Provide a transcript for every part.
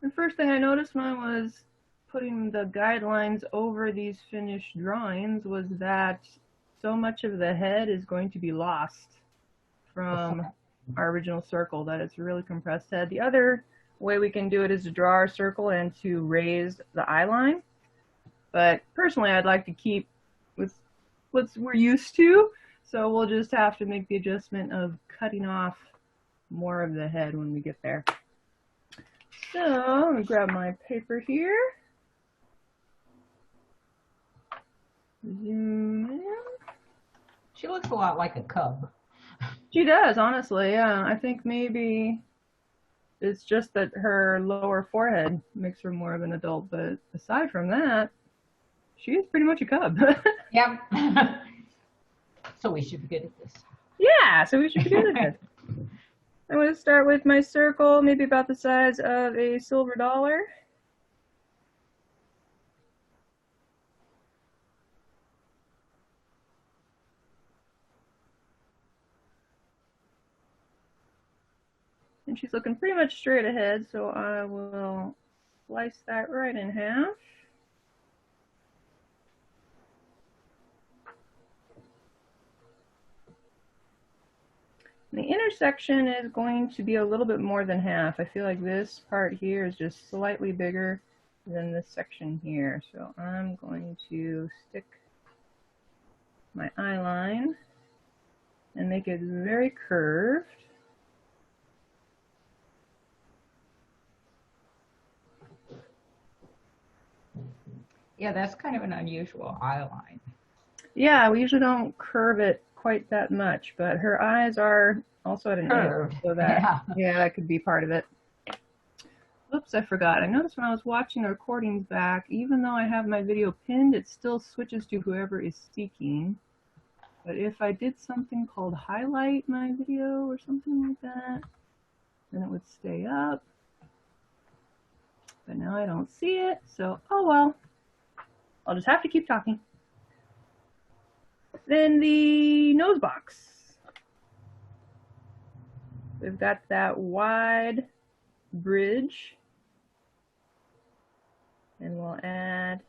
The first thing I noticed when I was putting the guidelines over these finished drawings was that so much of the head is going to be lost from our original circle, that it's a really compressed head. The other way we can do it is to draw our circle and to raise the eye line. But personally, I'd like to keep with what we're used to. So we'll just have to make the adjustment of cutting off more of the head when we get there. So I'm going to grab my paper here. Zoom in. She looks a lot like a cub. She does, honestly. Yeah, I think maybe it's just that her lower forehead makes her more of an adult. But aside from that, she is pretty much a cub. Yep. So we should be good at this. Yeah, so we should be good at it. I'm going to start with my circle, maybe about the size of a silver dollar. And she's looking pretty much straight ahead, so I will slice that right in half. The intersection is going to be a little bit more than half. I feel like this part here is just slightly bigger than this section here. So I'm going to stick my eye line and make it very curved. Yeah, that's kind of an unusual eye line. Yeah, we usually don't curve it quite that much, but her eyes are also at an angle, so that yeah, that could be part of it. Oops, I forgot. I noticed when I was watching the recordings back, even though I have my video pinned, it still switches to whoever is speaking. But if I did something called highlight my video or something like that, then it would stay up. But now I don't see it, so oh well. I'll just have to keep talking. Then the nose box. We've got that wide bridge. And we'll add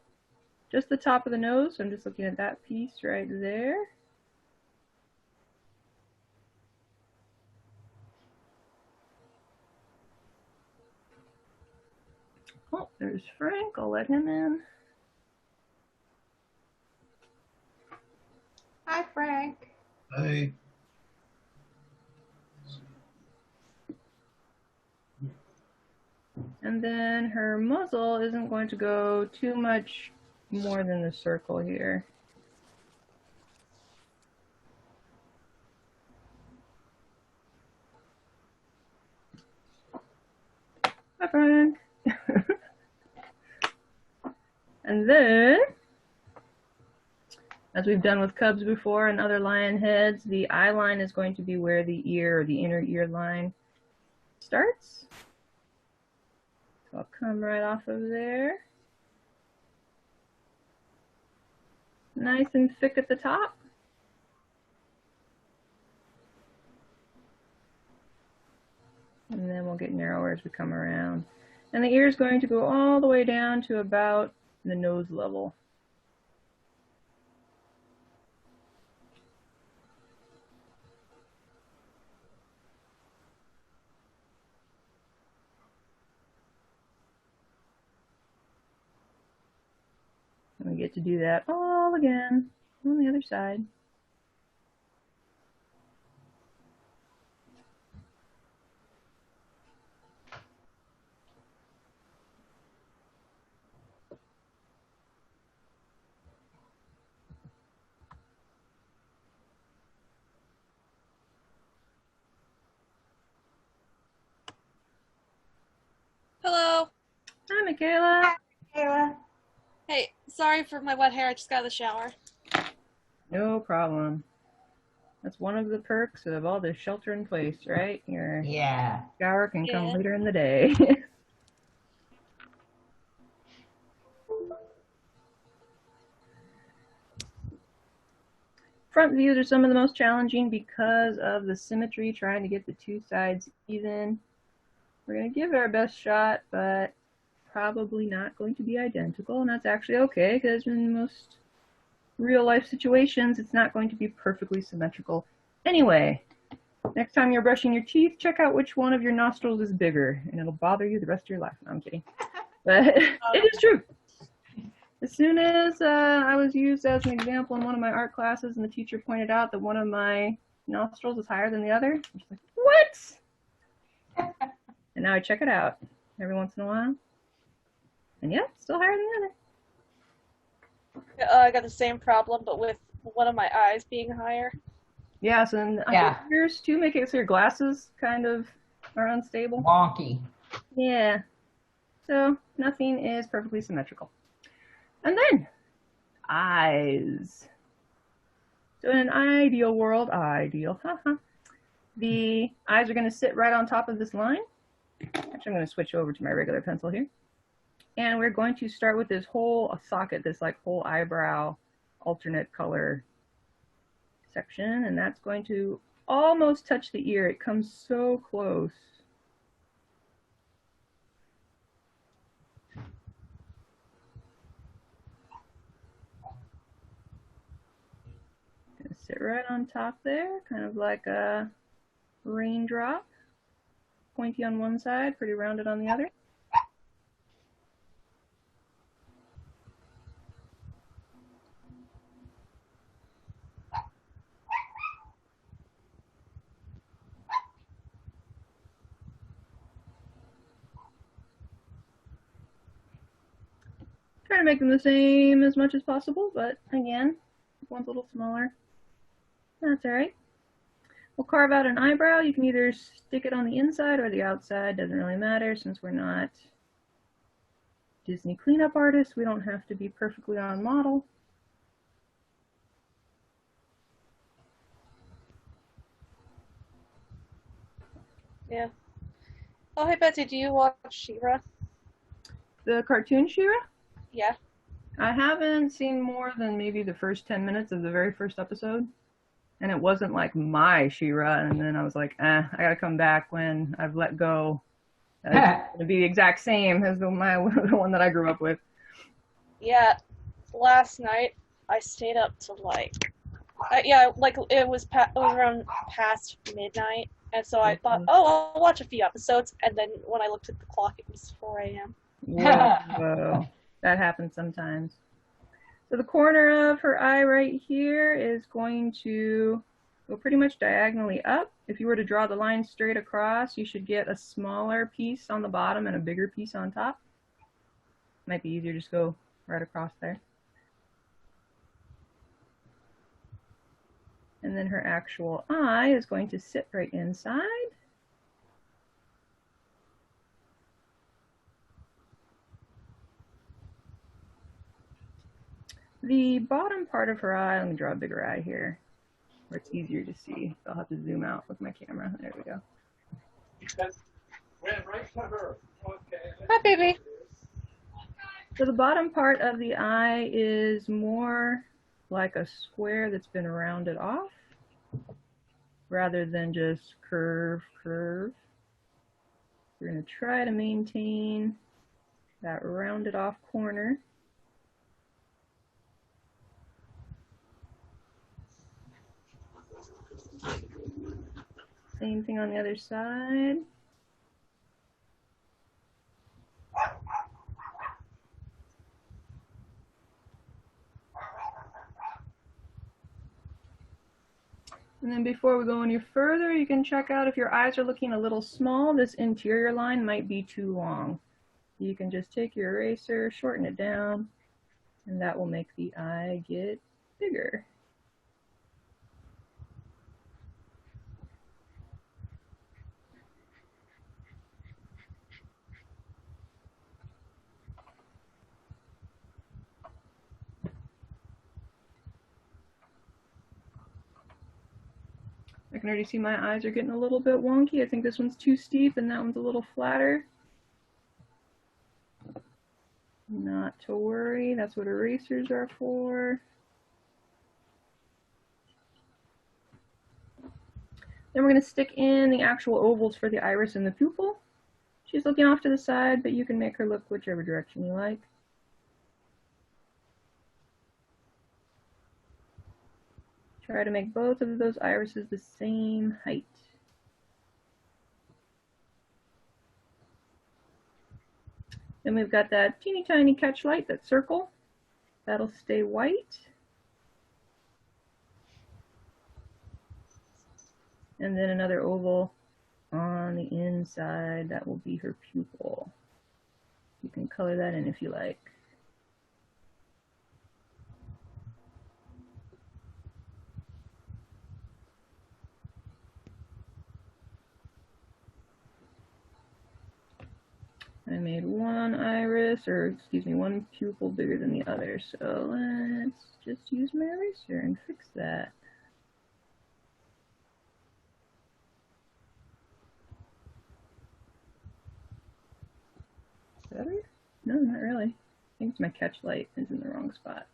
just the top of the nose. So I'm just looking at that piece right there. Oh, there's Frank. I'll let him in. Hi, Frank. Hi. And then her muzzle isn't going to go too much more than the circle here. Hi, Frank. And then, as we've done with cubs before and other lion heads, the eye line is going to be where the ear or the inner ear line starts. So I'll come right off of there. Nice and thick at the top. And then we'll get narrower as we come around. And the ear is going to go all the way down to about the nose level. And we get to do that all again on the other side. Hello. Hi, Michaela. Hi, Kayla. Hey, sorry for my wet hair. I just got out of the shower. No problem. That's one of the perks of all this shelter in place, right? Your shower can come later in the day. Front views are some of the most challenging because of the symmetry, trying to get the two sides even. We're going to give it our best shot, but probably not going to be identical, and that's actually okay, because in most real life situations, it's not going to be perfectly symmetrical. Anyway, next time you're brushing your teeth, check out which one of your nostrils is bigger, and it'll bother you the rest of your life. No, I'm kidding. But it is true. As soon as I was used as an example in one of my art classes, and the teacher pointed out that one of my nostrils is higher than the other, I was like, what? And now I check it out every once in a while. And yeah, it's still higher than the other. I got the same problem, but with one of my eyes being higher. Yes, and I think yours too make it so your glasses kind of are unstable. Wonky. Yeah. So nothing is perfectly symmetrical. And then, eyes. So in an ideal world, the eyes are going to sit right on top of this line. Actually, I'm going to switch over to my regular pencil here. And we're going to start with this whole socket, this like whole eyebrow alternate color section. And that's going to almost touch the ear. It comes so close. Gonna sit right on top there, kind of like a raindrop. Pointy on one side, pretty rounded on the other. Try to make them the same as much as possible, but again, one's a little smaller. That's alright. We'll carve out an eyebrow. You can either stick it on the inside or the outside. Doesn't really matter since we're not Disney cleanup artists. We don't have to be perfectly on model. Yeah. Oh, hey Betsy, do you watch She-Ra? The cartoon She-Ra? Yeah. I haven't seen more than maybe the first 10 minutes of the very first episode. And it wasn't like my She-Ra, and then I was like, I gotta come back when I've let go. It's gonna be the exact same as the one that I grew up with. Yeah. Last night, I stayed up to like it was around past midnight, and so I thought, oh, I'll watch a few episodes, and then when I looked at the clock, it was 4 a.m. Whoa. That happens sometimes. So the corner of her eye right here is going to go pretty much diagonally up. If you were to draw the line straight across, you should get a smaller piece on the bottom and a bigger piece on top. Might be easier to just go right across there. And then her actual eye is going to sit right inside. The bottom part of her eye, let me draw a bigger eye here, where it's easier to see. So I'll have to zoom out with my camera. There we go. Hi, baby. So the bottom part of the eye is more like a square that's been rounded off, rather than just curve. We're going to try to maintain that rounded off corner. Same thing on the other side. And then before we go any further, you can check out if your eyes are looking a little small, this interior line might be too long. You can just take your eraser, shorten it down, and that will make the eye get bigger. I can already see my eyes are getting a little bit wonky. I think this one's too steep and that one's a little flatter. Not to worry, that's what erasers are for. Then we're going to stick in the actual ovals for the iris and the pupil. She's looking off to the side, but you can make her look whichever direction you like. Try to make both of those irises the same height. Then we've got that teeny tiny catch light, that circle. That'll stay white. And then another oval on the inside, that will be her pupil. You can color that in if you like. I made one iris, or excuse me, one pupil bigger than the other. So let's just use my eraser and fix that. Better? No, not really. I think it's my catch light is in the wrong spot.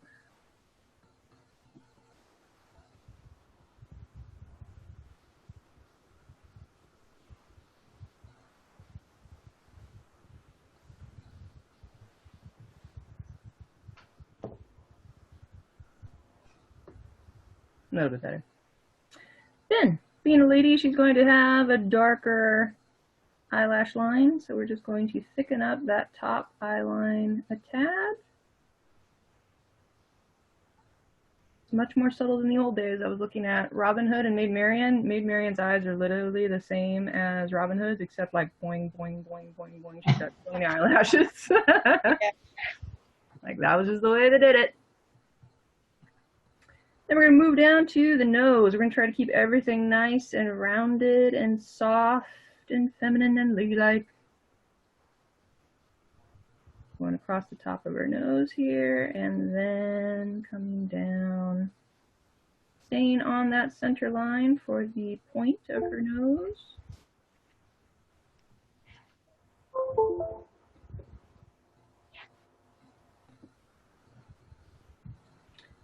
A little bit better. Then, being a lady, she's going to have a darker eyelash line, so we're just going to thicken up that top eye line a tad. It's much more subtle than the old days. I was looking at Robin Hood and Maid Marian. Maid Marian's eyes are literally the same as Robin Hood's, except like boing, boing, boing, boing, boing. She's got so many eyelashes. Like that was just the way they did it. Then we're going to move down to the nose. We're going to try to keep everything nice and rounded and soft and feminine and ladylike. Going across the top of her nose here and then coming down. Staying on that center line for the point of her nose.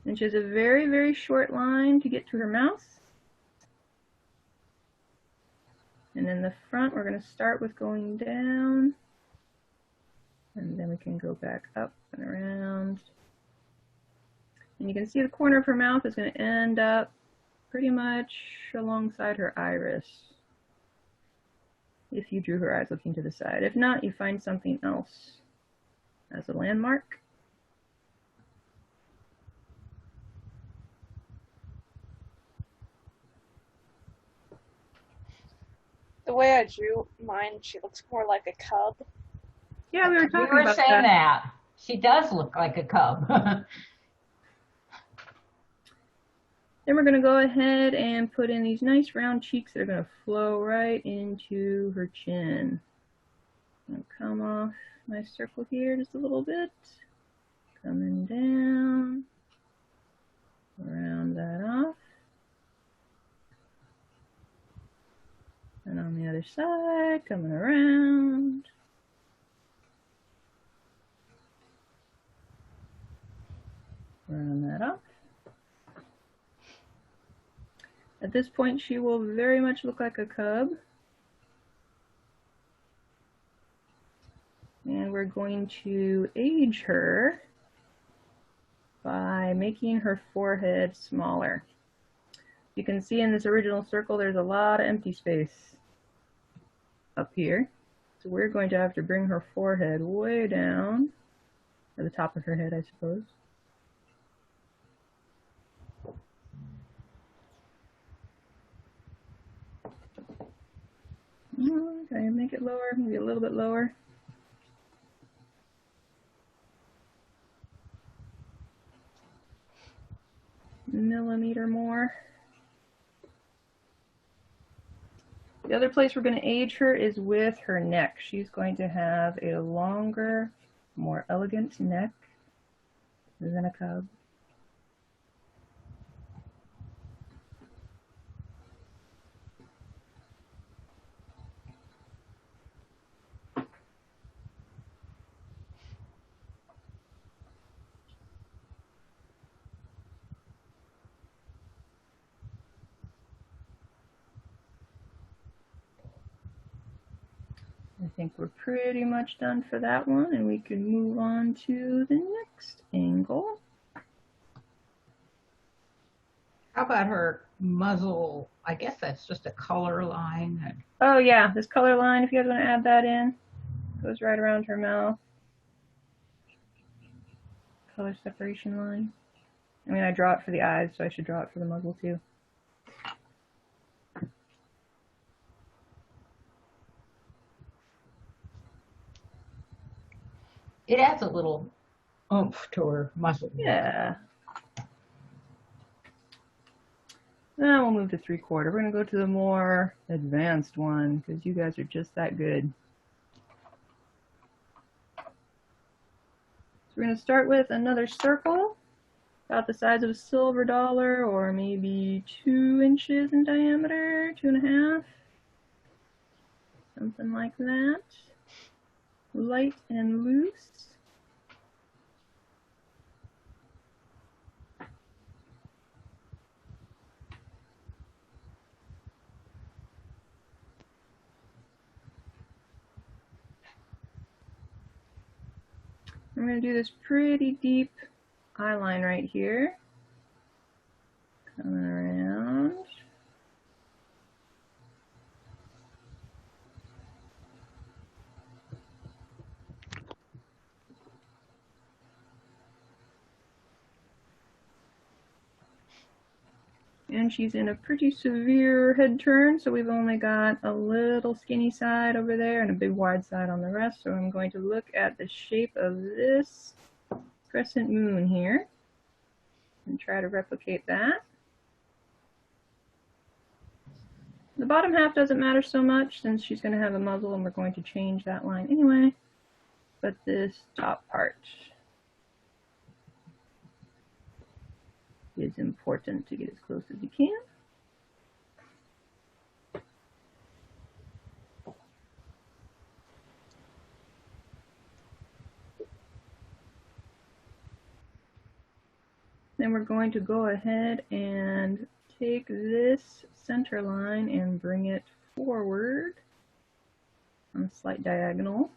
And she has a very, very short line to get to her mouth. And in the front, we're going to start with going down. And then we can go back up and around. And you can see the corner of her mouth is going to end up pretty much alongside her iris. If you drew her eyes looking to the side. If not, you find something else as a landmark. The way I drew mine, she looks more like a cub. Yeah, we were talking You were about saying that. that. She does look like a cub. Then we're going to go ahead and put in these nice round cheeks that are going to flow right into her chin. I'm going to come off my circle here just a little bit. Coming down. Round that off. And on the other side, coming around. Round that off. At this point, she will very much look like a cub. And we're going to age her by making her forehead smaller. You can see in this original circle, there's a lot of empty space up here. So we're going to have to bring her forehead way down, or the top of her head, I suppose. Okay, make it lower, maybe a little bit lower. Millimeter more. The other place we're going to age her is with her neck. She's going to have a longer, more elegant neck than a cub. I think we're pretty much done for that one, and we can move on to the next angle. How about her muzzle? I guess that's just a color line. Oh yeah, this color line, if you guys want to add that in, goes right around her mouth. Color separation line. I mean, I draw it for the eyes, so I should draw it for the muzzle too. It adds a little oomph to her muzzle. Yeah. Now we'll move to 3/4. We're going to go to the more advanced one because you guys are just that good. So we're going to start with another circle about the size of a silver dollar, or maybe 2 inches in diameter, 2.5. Something like that. Light and loose. I'm going to do this pretty deep eye line right here. Coming around. And she's in a pretty severe head turn, so we've only got a little skinny side over there and a big wide side on the rest. So I'm going to look at the shape of this crescent moon here and try to replicate that. The bottom half doesn't matter so much since she's going to have a muzzle and we're going to change that line anyway. But this top part is important to get as close as you can. Then we're going to go ahead and take this center line and bring it forward on a slight diagonal.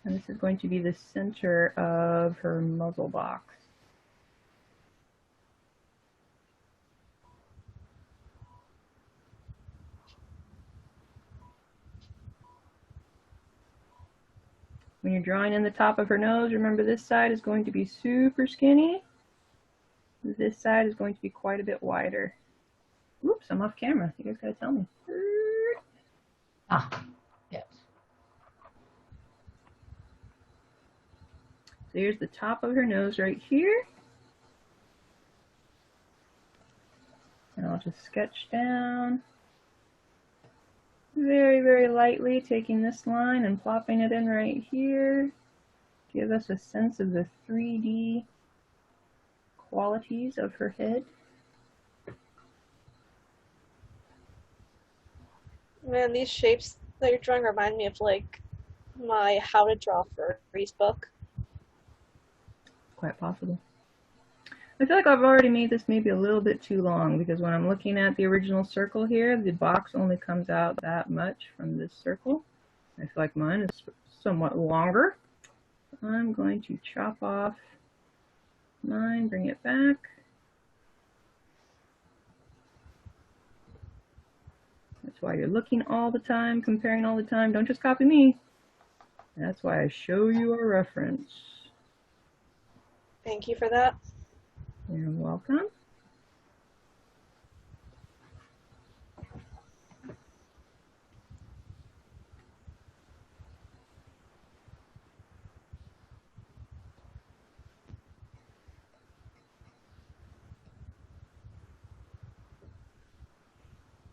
And this is going to be the center of her muzzle box. When you're drawing in the top of her nose, remember this side is going to be super skinny. This side is going to be quite a bit wider. Oops, I'm off camera. You guys gotta tell me. Ah, yes. So here's the top of her nose right here. And I'll just sketch down very, very lightly, taking this line and plopping it in right here. Give us a sense of the 3D qualities of her head. Man, these shapes that you're drawing remind me of like my How to Draw Furries book. Quite possible. I feel like I've already made this maybe a little bit too long because when I'm looking at the original circle here, the box only comes out that much from this circle. I feel like mine is somewhat longer. I'm going to chop off mine, bring it back. That's why you're looking all the time, comparing all the time. Don't just copy me. That's why I show you a reference. Thank you for that. You're welcome.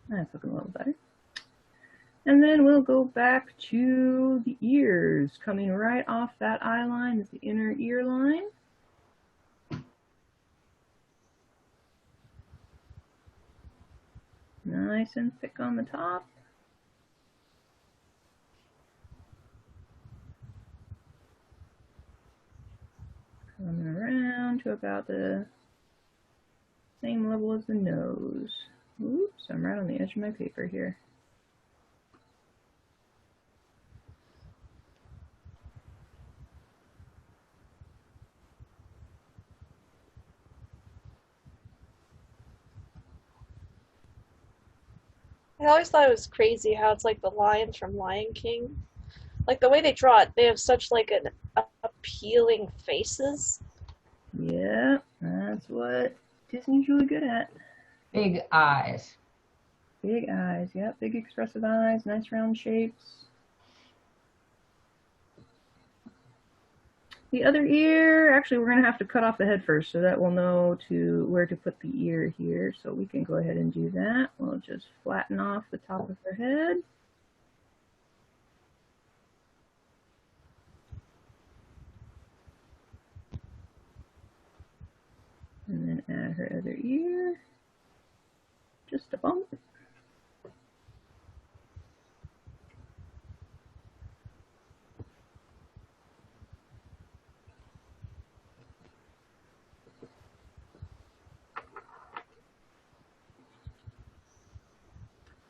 That's looking a little better. And then we'll go back to the ears. Coming right off that eye line is the inner ear line. Nice and thick on the top. Coming around to about the same level as the nose. Oops, I'm right on the edge of my paper here. I always thought it was crazy how it's like the lions from Lion King. Like the way they draw it, they have such like an appealing faces. Yeah, that's what Disney's really good at. Big eyes. Big eyes, yep, big expressive eyes, nice round shapes. The other ear, actually we're going to have to cut off the head first so that we'll know where to put the ear here. So we can go ahead and do that. We'll just flatten off the top of her head. And then add her other ear. Just a bump.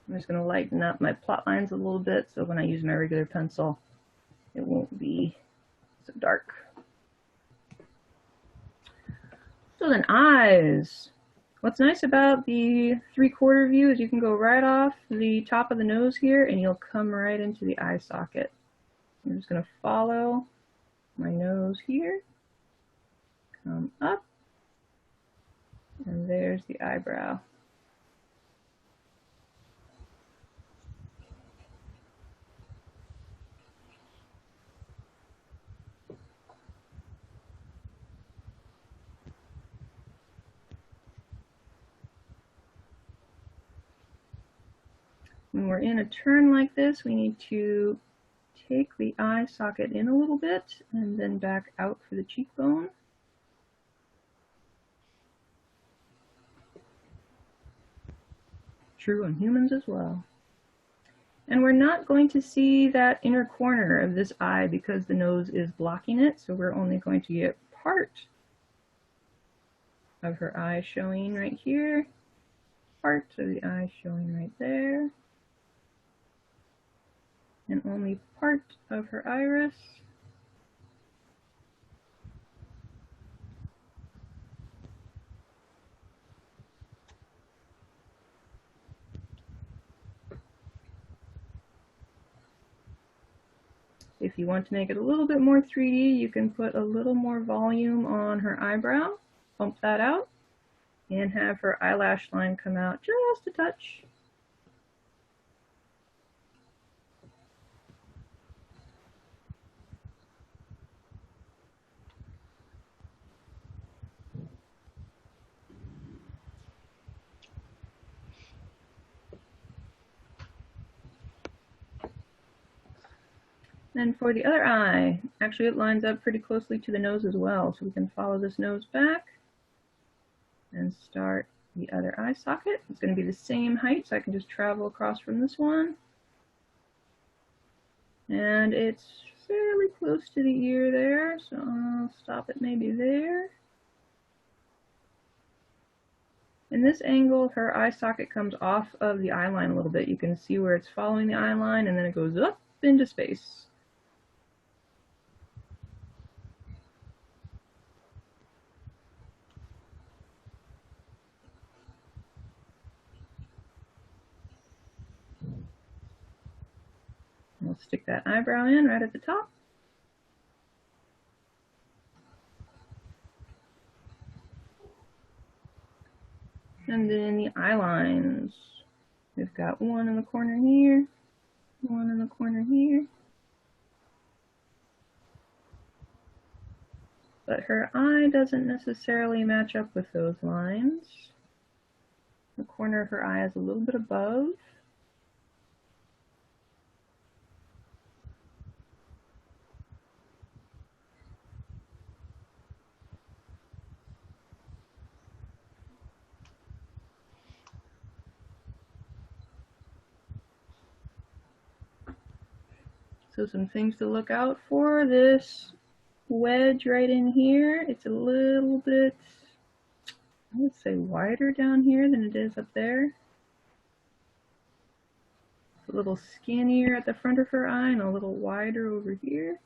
I'm just going to lighten up my plot lines a little bit so when I use my regular pencil, it won't be so dark. So then eyes. What's nice about the 3/4 view is you can go right off the top of the nose here and you'll come right into the eye socket. I'm just going to follow my nose here, come up, and there's the eyebrow. When we're in a turn like this, we need to take the eye socket in a little bit and then back out for the cheekbone. True on humans as well. And we're not going to see that inner corner of this eye because the nose is blocking it, so we're only going to get part of her eye showing right here, part of the eye showing right there, and only part of her iris. If you want to make it a little bit more 3D, you can put a little more volume on her eyebrow, bump that out, and have her eyelash line come out just a touch. And for the other eye, actually it lines up pretty closely to the nose as well, so we can follow this nose back and start the other eye socket. It's going to be the same height, so I can just travel across from this one. And it's fairly close to the ear there, so I'll stop it maybe there. In this angle, her eye socket comes off of the eye line a little bit. You can see where it's following the eye line, and then it goes up into space. We'll stick that eyebrow in right at the top. And then the eye lines. We've got one in the corner here, one in the corner here. But her eye doesn't necessarily match up with those lines. The corner of her eye is a little bit above. So some things to look out for. This wedge right in here, it's a little bit, I would say, wider down here than it is up there. It's a little skinnier at the front of her eye and a little wider over here.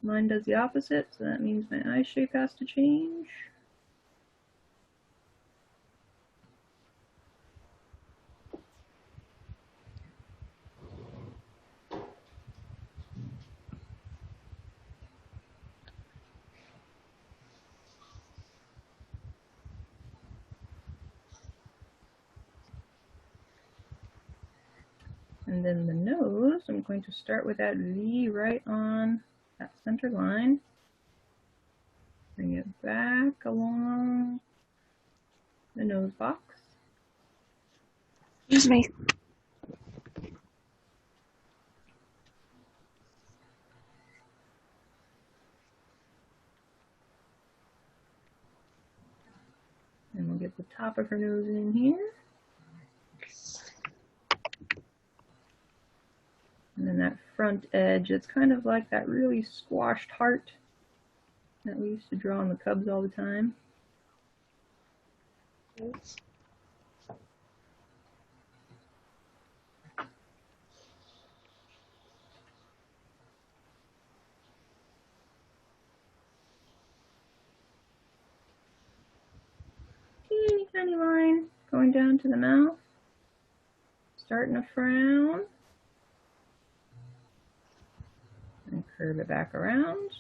Mine does the opposite, so that means my eye shape has to change. And then the nose, I'm going to start with that V right on that center line. Bring it back along the nose box. Excuse me. And we'll get the top of her nose in here. And then that front edge, it's kind of like that really squashed heart that we used to draw on the cubs all the time. Teeny tiny line going down to the mouth, starting a frown, and curve it back around.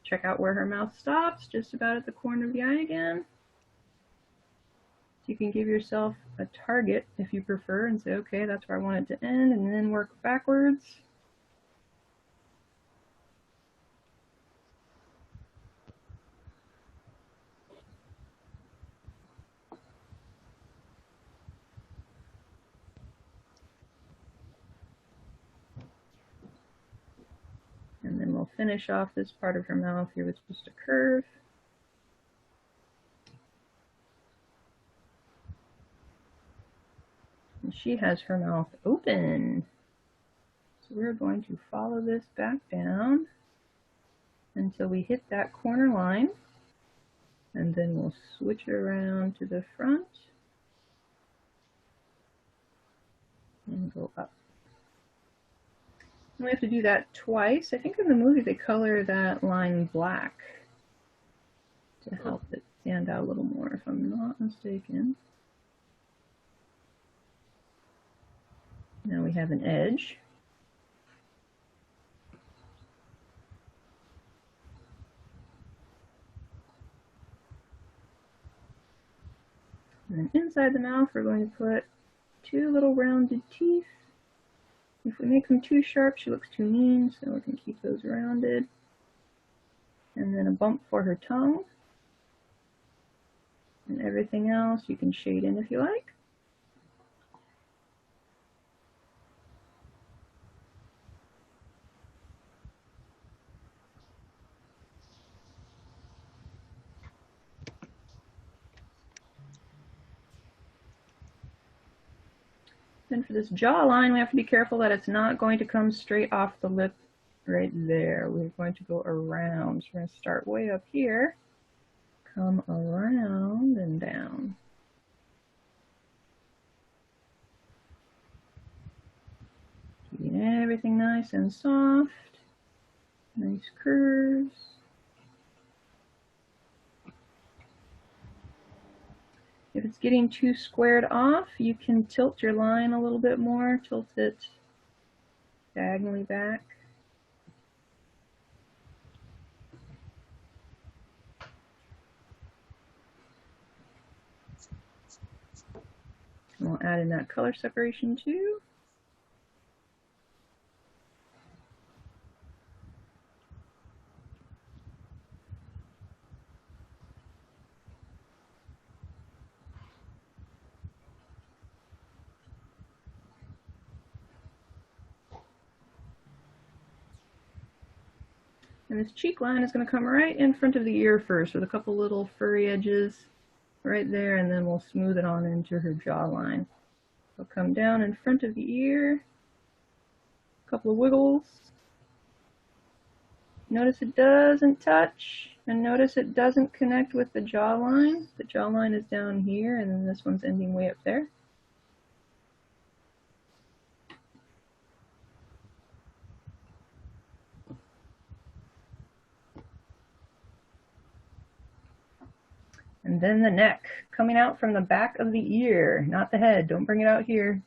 Check out where her mouth stops, just about at the corner of the eye again. You can give yourself a target if you prefer and say, okay, that's where I want it to end, and then work backwards. And then we'll finish off this part of her mouth here with just a curve. And she has her mouth open. So we're going to follow this back down until we hit that corner line. And then we'll switch it around to the front and go up. And we have to do that twice. I think in the movie they color that line black to help it stand out a little more, if I'm not mistaken. Now we have an edge. And then inside the mouth we're going to put two little rounded teeth. If we make them too sharp, she looks too mean, so we can keep those rounded. And then a bump for her tongue. And everything else you can shade in if you like. Then for this jawline, we have to be careful that it's not going to come straight off the lip right there. We're going to go around. So we're going to start way up here, come around and down. Keeping everything nice and soft. Nice curves. If it's getting too squared off, you can tilt your line a little bit more, tilt it diagonally back. And we'll add in that color separation too. And this cheek line is going to come right in front of the ear first with a couple little furry edges right there, and then we'll smooth it on into her jawline. It'll come down in front of the ear, a couple of wiggles. Notice it doesn't touch, and notice it doesn't connect with the jawline. The jawline is down here, and then this one's ending way up there. And then the neck, coming out from the back of the ear, not the head. Don't bring it out here.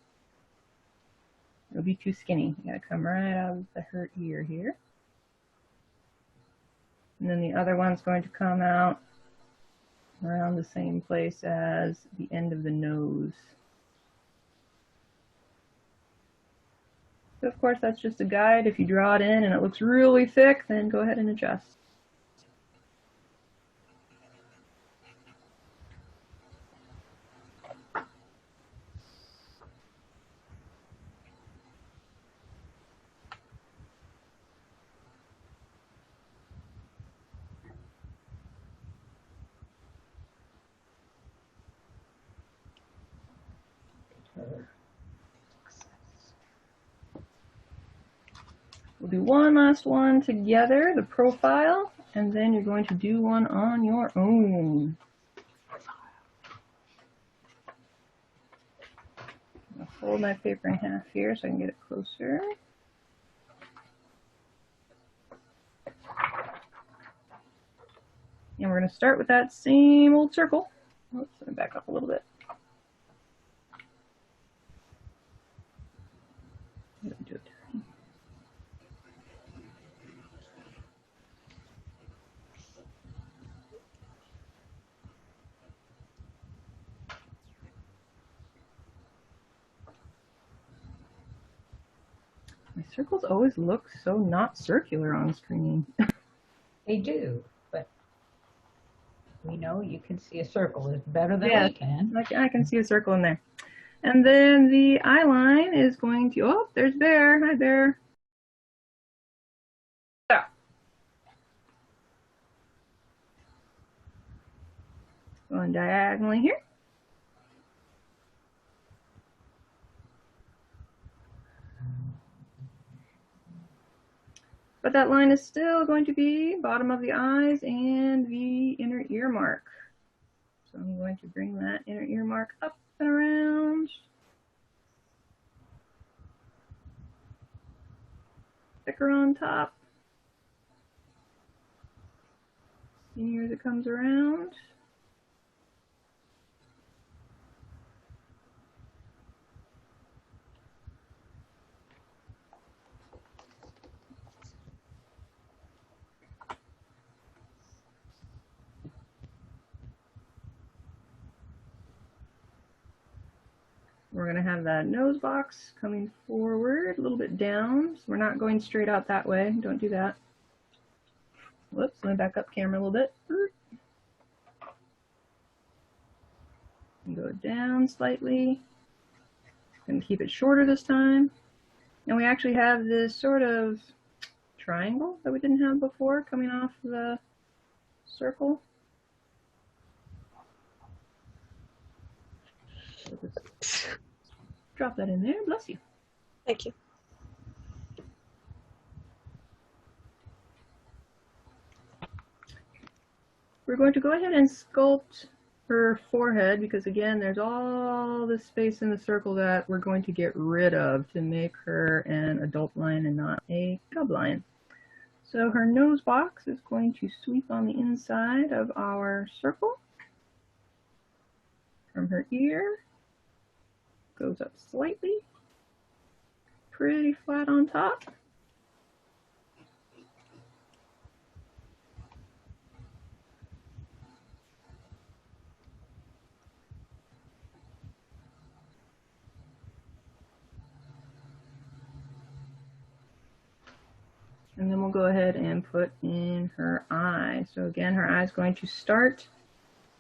It'll be too skinny. You gotta come right out of the hurt ear here. And then the other one's going to come out around the same place as the end of the nose. But of course, that's just a guide. If you draw it in and it looks really thick, then go ahead and adjust. We'll do one last one together, the profile, and then you're going to do one on your own. I'll fold my paper in half here so I can get it closer. And we're going to start with that same old circle. Oops, let me back up a little bit. Do it. My circles always look so not circular on screen. They do, but we know you can see a circle is better than Yeah. we can. I can see a circle in there. And then the eye line is going to, oh, there's Bear. Hi, Bear. Yeah. Going diagonally here. But that line is still going to be bottom of the eyes and the inner ear mark. So I'm going to bring that inner ear mark up and around. Thicker on top. Skinnier as it comes around. We're going to have that nose box coming forward, a little bit down. So we're not going straight out that way. Don't do that. Whoops, let me back up camera a little bit. And go down slightly. And keep it shorter this time. And we actually have this sort of triangle that we didn't have before coming off the circle. So just drop that in there. Bless you. Thank you. We're going to go ahead and sculpt her forehead because, again, there's all this space in the circle that we're going to get rid of to make her an adult lion and not a cub lion. So her nose box is going to sweep on the inside of our circle. From her ear, goes up slightly, pretty flat on top. And then we'll go ahead and put in her eye. So again, her eye is going to start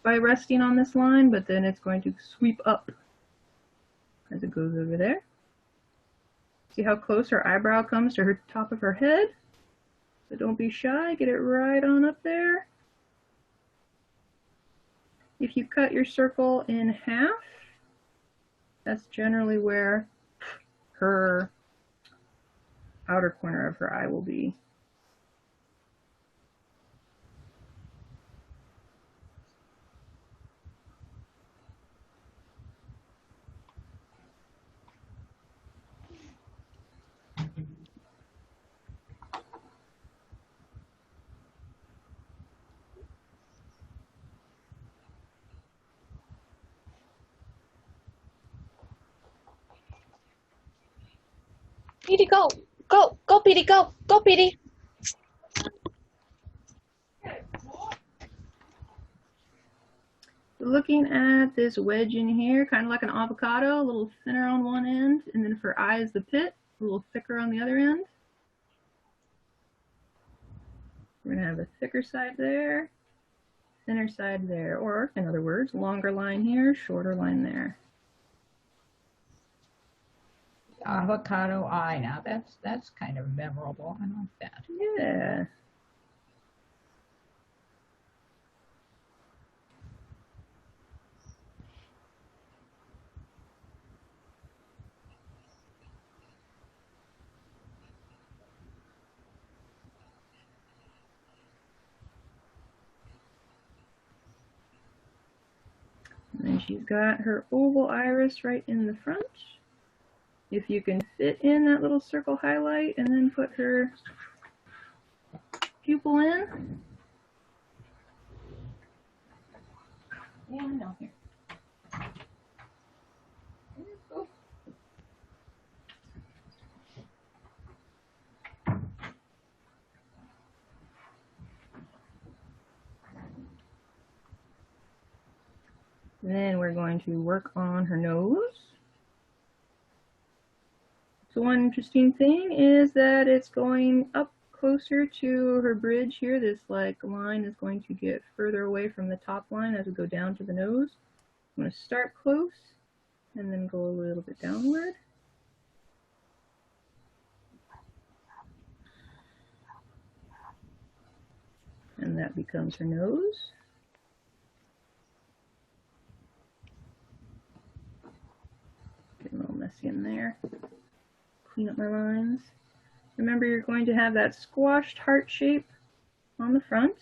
by resting on this line, but then it's going to sweep up as it goes over there. See how close her eyebrow comes to her top of her head? So don't be shy, get it right on up there. If you cut your circle in half, that's generally where her outer corner of her eye will be. Petey, go! Go! Go, Petey, go! Go, Petey! Looking at this wedge in here, kind of like an avocado, a little thinner on one end, and then if her eye is the pit, a little thicker on the other end. We're going to have a thicker side there, thinner side there, or in other words, longer line here, shorter line there. Avocado eye. Now that's kind of memorable. I like that. Yeah. And then she's got her oval iris right in the front. If you can fit in that little circle highlight and then put her pupil in. Yeah, no, here. Then we're going to work on her nose. So one interesting thing is that it's going up closer to her bridge here. This like line is going to get further away from the top line as we go down to the nose. I'm going to start close and then go a little bit downward. And that becomes her nose. Getting a little messy in there. Clean up my lines. Remember, you're going to have that squashed heart shape on the front,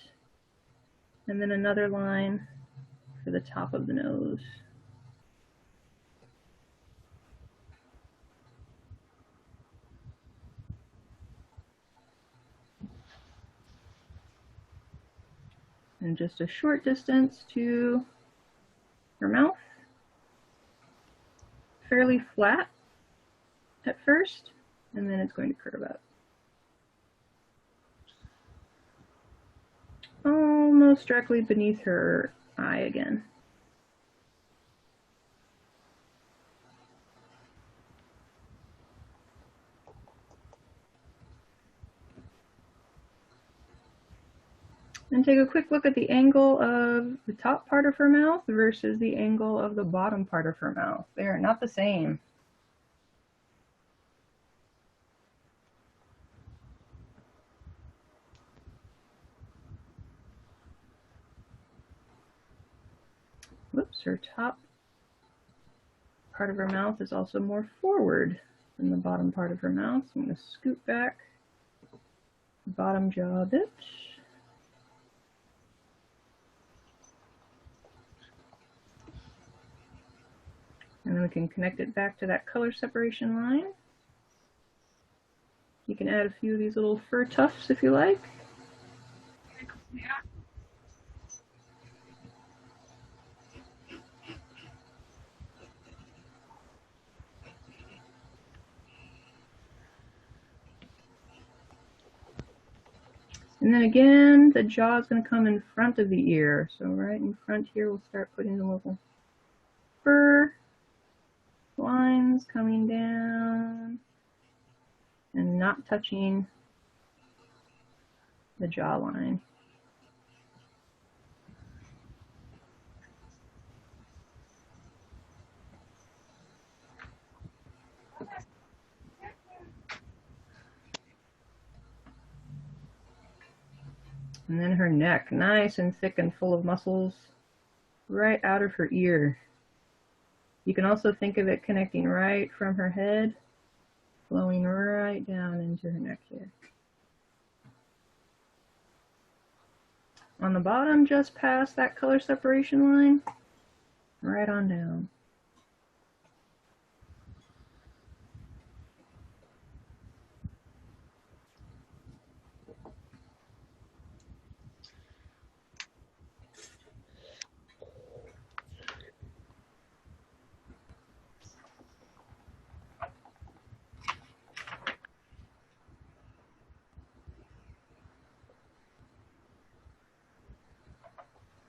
and then another line for the top of the nose. And just a short distance to her mouth. Fairly flat at first, and then it's going to curve up. Almost directly beneath her eye again. And take a quick look at the angle of the top part of her mouth versus the angle of the bottom part of her mouth. They are not the same. Whoops, her top part of her mouth is also more forward than the bottom part of her mouth. So I'm going to scoot back the bottom jaw a bit. And then we can connect it back to that color separation line. You can add a few of these little fur tufts if you like. And then again, the jaw is going to come in front of the ear. So right in front here, we'll start putting the little fur lines coming down and not touching the jawline. And then her neck, nice and thick and full of muscles right out of her ear. You can also think of it connecting right from her head, flowing right down into her neck here. On the bottom, just past that color separation line, right on down.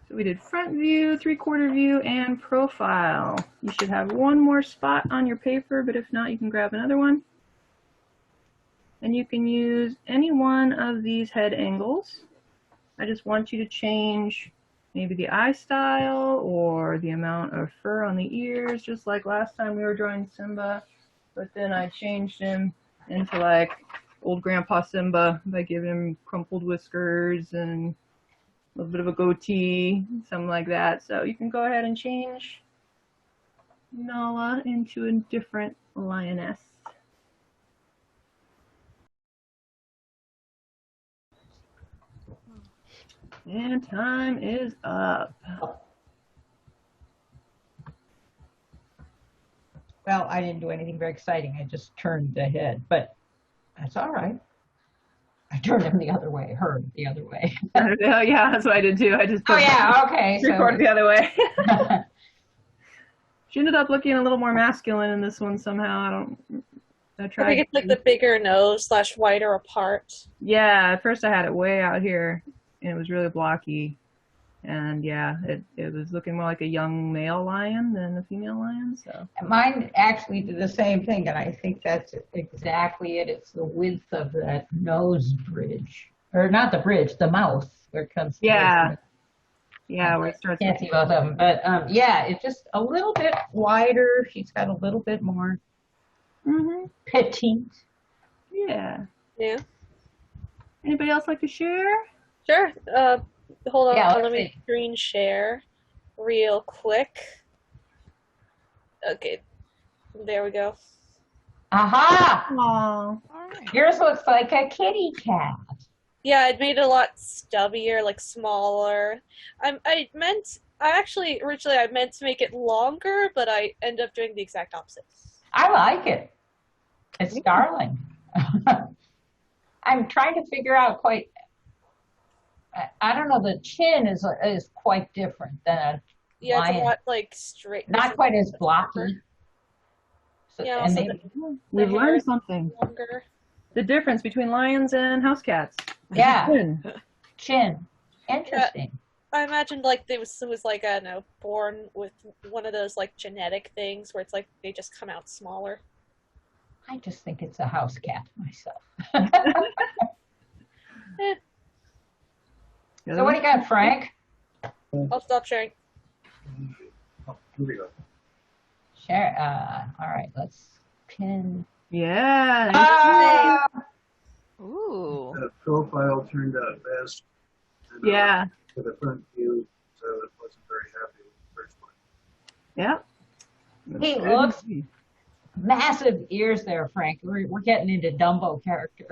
So we did front view, 3/4 view, and profile. You should have one more spot on your paper, but if not, you can grab another one. And you can use any one of these head angles. I just want you to change maybe the eye style or the amount of fur on the ears, just like last time we were drawing Simba. But then I changed him into like old Grandpa Simba by giving him crumpled whiskers and a little bit of a goatee, something like that. So you can go ahead and change Nala into a different lioness. And time is up. Well, I didn't do anything very exciting. I just turned the head, but that's all right. I turned him the other way, her the other way. Oh yeah, that's what I did too. I just Oh yeah, okay. recorded the other way. She ended up looking a little more masculine in this one somehow. I tried. I think it's like the bigger nose / wider apart. Yeah, at first I had it way out here, and it was really blocky. And yeah, it was looking more like a young male lion than a female lion. So Mine actually did the same thing, and I think that's exactly it. It's the width of that nose bridge, or not the bridge, the mouth where it comes. yeah, yeah, where it starts. Can't see both of them, but yeah, it's just a little bit wider. She's got a little bit more petite. Yeah. Yeah. Anybody else like to share? Sure. Hold on. Yeah, Let me screen share real quick. Okay. There we go. Aha! Aww. Yours looks like a kitty cat. Yeah, I made it a lot stubbier, like smaller. I actually originally I meant to make it longer, but I end up doing the exact opposite. I like it. It's darling. I'm trying to figure out quite. I don't know. The chin is quite different than a Yeah, lion. it's a lot like straight. Not quite as blocky. So, Yeah, and also maybe, We've hair learned is something. longer. The difference between lions and house cats. yeah, Chin. chin. Interesting. I imagined like it was like I don't know, born with one of those like genetic things where it's like they just come out smaller. I just think it's a house cat myself. So what do you got, Frank? I'll stop sharing. Oh, here we go. Share. All right, let's pin. Yeah. Ah! Ooh. The profile turned out best. And, Yeah. For the front view, so it wasn't very happy with the first one. Yep. He looks massive ears there, Frank. We're getting into Dumbo character.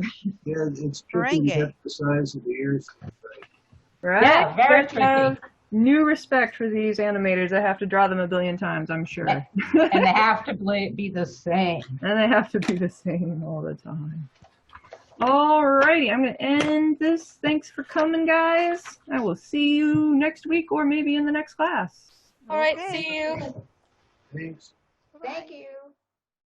Yeah, it's tricky to Merengue. get the size of the ears. Right? Yeah, very You have tricky. new respect for these animators. I have to draw them a billion times, I'm sure. And they have to be the same. And they have to be the same all the time. Alrighty, I'm going to end this. Thanks for coming, guys. I will see you next week or maybe in the next class. All right, Okay. see you. Thanks. Thank you.